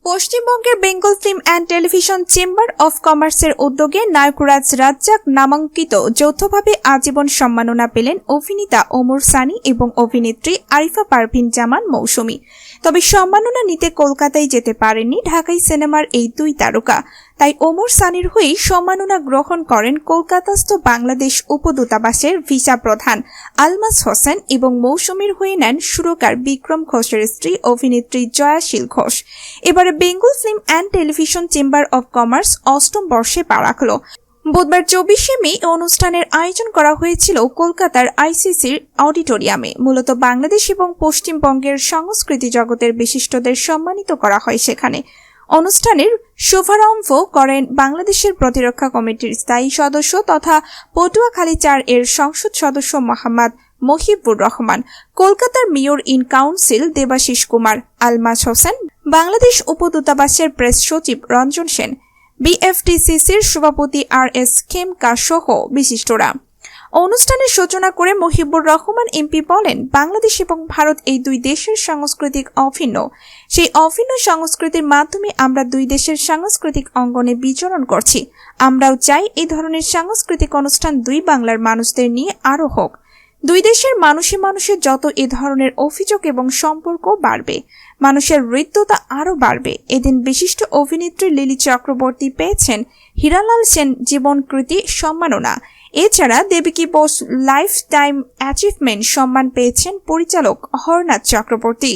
পশ্চিমবঙ্গের Bengal film and television chamber of কমার্সের উদ্যোগে নায়করাজ রাজ্জাক নামাঙ্কিত যৌথভাবে আজীবন সম্মাননা পেলেন অভিনেতা ওমর সানি এবং অভিনেত্রী আরিফা পারভিন জামান মৌসুমী। তবে সম্মাননা নিতে কলকাতায় যেতে পারেননি ঢাকাই সিনেমার এই দুই তারকা। তাই ওমর সানির হয়েই সম্মাননা গ্রহণ করেন কলকাতাস্থ বাংলাদেশ উপদূতাবাসের ভিসা প্রধান আলমাস হোসেন এবং মৌসুমীর হয়ে নেন সুরকার বিক্রম ঘোষের স্ত্রী অভিনেত্রী জয়াশীল ঘোষ। এবারে Bengal film and television chamber of commerce অষ্টম বর্ষে পা রাখল। বুধবার 24শে মে অনুষ্ঠানের আয়োজন করা হয়েছিল কলকাতার আইসিসির অডিটোরিয়ামে। মূলত বাংলাদেশ এবং পশ্চিমবঙ্গের সংস্কৃতি জগতের বিশিষ্টদের সম্মানিত করা হয় সেখানে। অনুষ্ঠানের শুভারম্ভ করেন বাংলাদেশের প্রতিরক্ষা কমিটির স্থায়ী সদস্য তথা পটুয়াখালী 4 এর সংসদ সদস্য মোহাম্মদ মহিবুর রহমান, কলকাতার mayor in council Debashis Kumar, Almas Hossain, Bangladesh উপদূতাবাসের প্রেস সচিব রঞ্জন সেন, বিএফটিসিসির সভাপতি RS খেমকা সহ বিশিষ্টরা। অনুষ্ঠানের সূচনা করে মহিবুর রহমান এমপি বলেন, বাংলাদেশ এবং ভারত এই দুই দেশের সাংস্কৃতিক অভিন্ন। সেই অভিন্ন সংস্কৃতির মাধ্যমে আমরা দুই দেশের সাংস্কৃতিক অঙ্গনে বিচরণ করছি। আমরাও চাই এই ধরনের সাংস্কৃতিক অনুষ্ঠান দুই বাংলার মানুষদের নিয়ে আরো হোক। দুই দেশের মানুষে যত এ ধরনের অভিযোগ এবং সম্পর্ক বাড়বে, মানুষের হৃদ্যতা আরো বাড়বে। এদিন বিশিষ্ট অভিনেত্রী লিলি চক্রবর্তী পেয়েছেন হীরালাল সেন জীবনকৃতি সম্মাননা। এছাড়া Devaki Bose life time achievement সম্মান পেয়েছেন পরিচালক হরনাথ চক্রবর্তী।